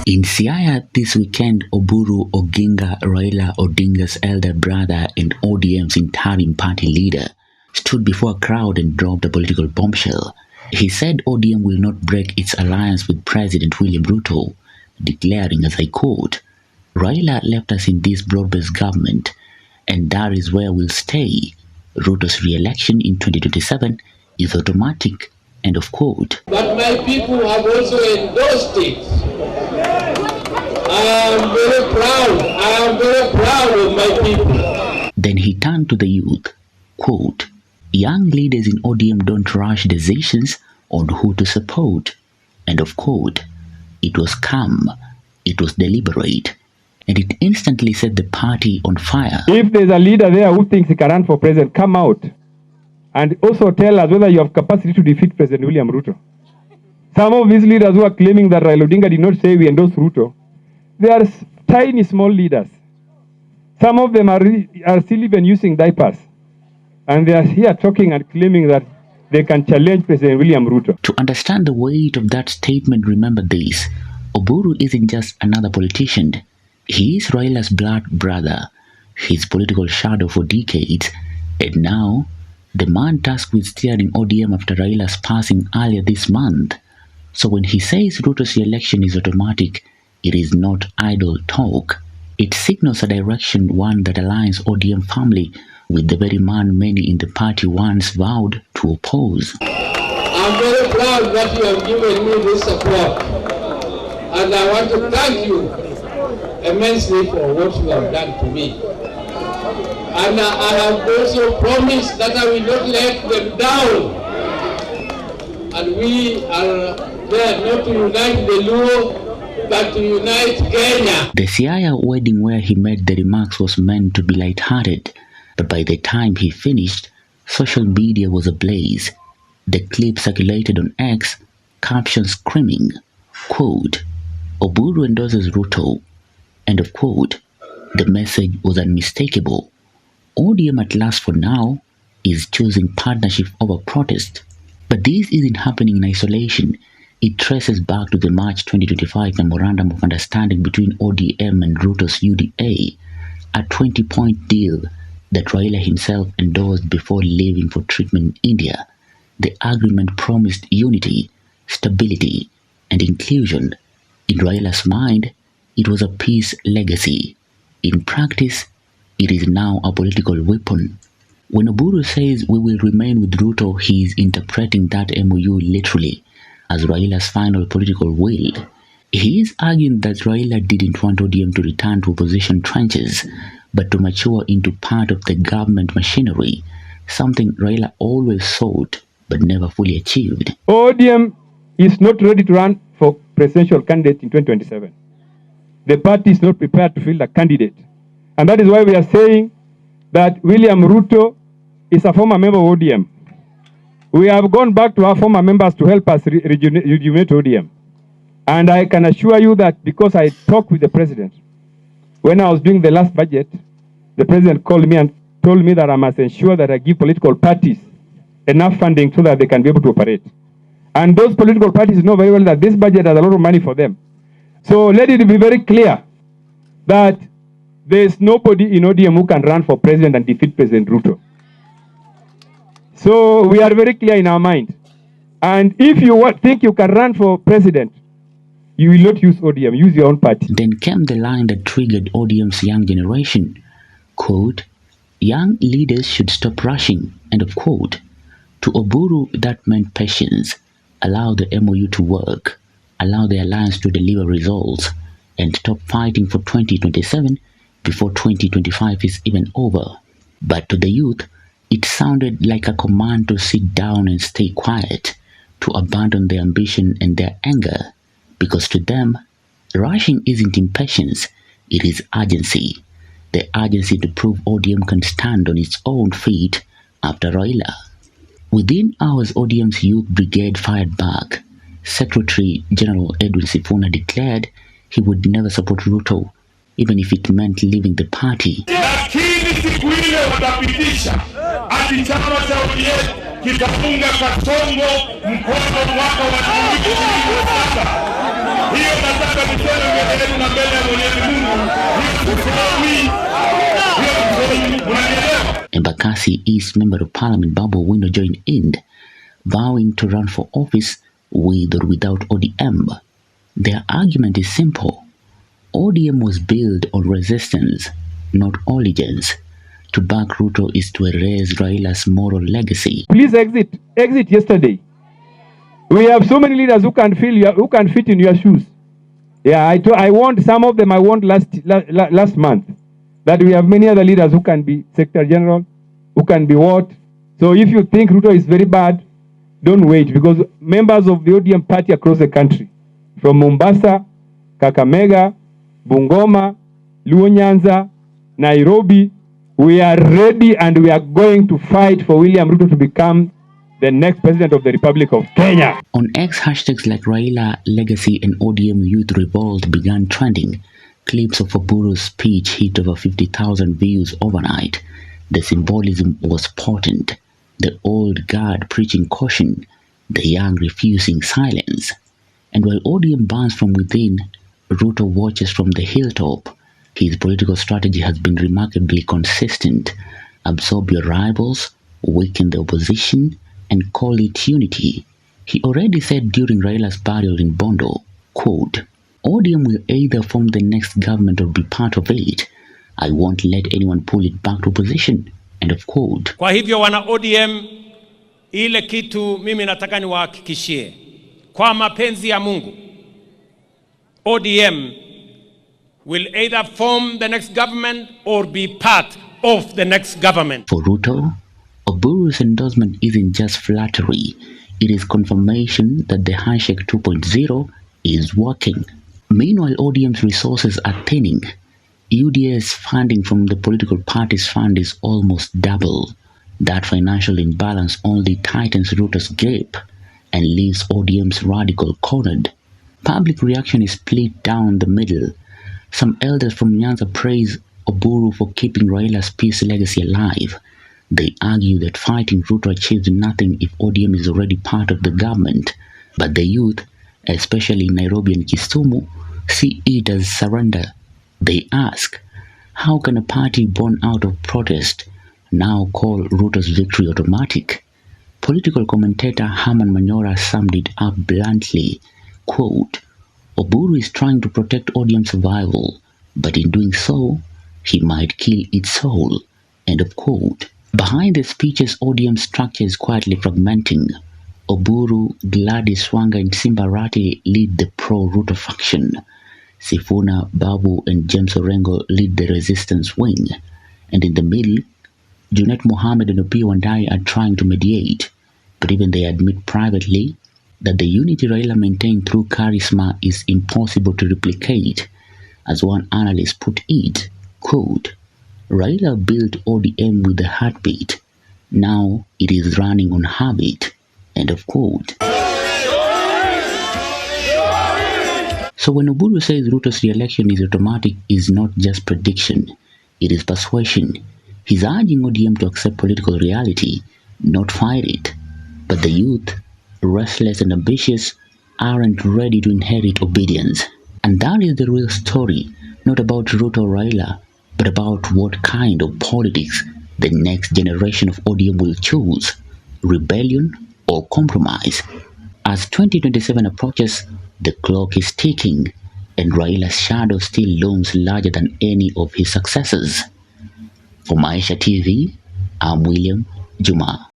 In Siaya this weekend, Oburu Oginga, Raila Odinga's elder brother and ODM's interim party leader, stood before a crowd and dropped a political bombshell. He said ODM will not break its alliance with President William Ruto, declaring, as I quote, "Raila left us in this broad-based government, and that is where we'll stay. Ruto's re-election in 2027 is automatic," end of quote. But my people have also endorsed it. I am very proud of my people. Then he turned to the youth, quote, "Young leaders in ODM don't rush decisions on who to support," end of quote. It was calm, it was deliberate, and it instantly set the party on fire. If there's a leader there who thinks he can run for president, come out and also tell us whether you have capacity to defeat President William Ruto. Some of these leaders who are claiming that Raila Odinga did not say we endorse Ruto, they are tiny, small leaders. Some of them are still even using diapers. And they are here talking and claiming that they can challenge President William Ruto. To understand the weight of that statement, remember this. Oburu isn't just another politician. He is Raila's blood brother, his political shadow for decades, and now the man tasked with steering ODM after Raila's passing earlier this month. So when he says Ruto's election is automatic, it is not idle talk. It signals a direction, one that aligns ODM family with the very man many in the party once vowed to oppose. I'm very proud that you have given me this support, and I want to thank you immensely for what you have done to me. And I have also promised that I will not let them down. And we are there not to unite the Luo, but to unite Kenya. The Siaya wedding where he made the remarks was meant to be light-hearted, but by the time he finished, social media was ablaze. The clip circulated on X, caption screaming, quote, "Oburu endorses Ruto," end of quote. The message was unmistakable. ODM, at last for now, is choosing partnership over protest. But this isn't happening in isolation. It traces back to the March 2025 Memorandum of Understanding between ODM and Ruto's UDA, a 20-point deal that Raila himself endorsed before leaving for treatment in India. The agreement promised unity, stability, and inclusion. In Raila's mind, it was a peace legacy. In practice, it is now a political weapon. When Oburu says we will remain with Ruto, he is interpreting that MOU literally as Raila's final political will. He is arguing that Raila didn't want ODM to return to opposition trenches, but to mature into part of the government machinery, something Raila always sought but never fully achieved. ODM is not ready to run for presidential candidate in 2027. The party is not prepared to field a candidate. And that is why we are saying that William Ruto is a former member of ODM. We have gone back to our former members to help us rejuvenate ODM. And I can assure you that because I talked with the president, when I was doing the last budget, the president called me and told me that I must ensure that I give political parties enough funding so that they can be able to operate. And those political parties know very well that this budget has a lot of money for them. So let it be very clear that there is nobody in ODM who can run for president and defeat President Ruto. So we are very clear in our mind. And if you think you can run for president, you will not use ODM, use your own party. Then came the line that triggered ODM's young generation. Quote, "Young leaders should stop rushing," end of quote. To Oburu, that meant patience. Allow the MOU to work. Allow the alliance to deliver results. And stop fighting for 2027 before 2025 is even over. But to the youth, it sounded like a command to sit down and stay quiet, to abandon their ambition and their anger. Because to them, rushing isn't impatience, it is urgency. The urgency to prove ODM can stand on its own feet after Raila. Within hours, ODM's youth brigade fired back. Secretary General Edwin Sifuna declared he would never support Ruto, even if it meant leaving the party. Lakini siku ile watapitisha ati chama cha ODM kitafunga Kasongo mkono mwaka wa 2027. Hiyo nataka niseme yenu na mbele ya Mwenyezi Mungu ni kufahamu. Embakasi East Member of Parliament Babu Owino joined in, vowing to run for office with or without ODM. Their argument is simple. ODM was built on resistance, not allegiance. To back Ruto is to erase Raila's moral legacy. Please exit yesterday. We have so many leaders who can fit in your shoes. Yeah, I want some of them. I want last month that we have many other leaders who can be Secretary General, who can be what. So if you think Ruto is very bad, don't wait, because members of the ODM party across the country, from Mombasa, Kakamega, Bungoma, Luo Nyanza, Nairobi, we are ready and we are going to fight for William Ruto to become the next president of the Republic of Kenya. On X, hashtags like Raila Legacy and ODM Youth Revolt began trending. Clips of Oburu's speech hit over 50,000 views overnight. The symbolism was potent. The old guard preaching caution, the young refusing silence. And while ODM burns from within, Ruto watches from the hilltop. His political strategy has been remarkably consistent. Absorb your rivals, weaken the opposition, and call it unity. He already said during Raila's burial in Bondo, quote, ODM will either form the next government or be part of it. I won't let anyone pull it back to opposition. End of quote. Kwa hivyo wana ODM, ile kitu mimi nataka niwahakikishie, kwa mapenzi ya Mungu, ODM will either form the next government or be part of the next government. For Ruto, Oburu's endorsement isn't just flattery, it is confirmation that the handshake 2.0 is working. Meanwhile, ODM's resources are thinning. UDA's funding from the political party's fund is almost double. That financial imbalance only tightens Ruto's grip and leaves ODM's radical cornered. Public reaction is split down the middle. Some elders from Nyanza praise Oburu for keeping Raila's peace legacy alive. They argue that fighting Ruto achieves nothing if ODM is already part of the government. But the youth, especially in Nairobi and Kisumu, see it as surrender. They ask, how can a party born out of protest now call Ruto's victory automatic? Political commentator Herman Manyora summed it up bluntly, quote, Oburu is trying to protect ODM survival, but in doing so, he might kill its soul, end of quote. Behind the speeches, ODM structure is quietly fragmenting. Oburu, Gladys Wanga and Simbarati lead the pro-Ruto faction. Sifuna, Babu and James Orengo lead the resistance wing. And in the middle, Junet Mohammed and Opiyo Wandayi are trying to mediate. But even they admit privately that the unity Raila maintained through charisma is impossible to replicate. As one analyst put it, quote, Raila built ODM with a heartbeat. Now it is running on habit. End of quote. So when Oburu says Ruto's re-election is automatic, is not just prediction, it is persuasion. He's urging ODM to accept political reality, not fight it. But the youth, restless and ambitious, aren't ready to inherit obedience. And that is the real story, not about Ruto or Raila, but about what kind of politics the next generation of ODM will choose, rebellion or compromise. As 2027 approaches, the clock is ticking and Raila's shadow still looms larger than any of his successors. For Maisha TV, I'm William Juma.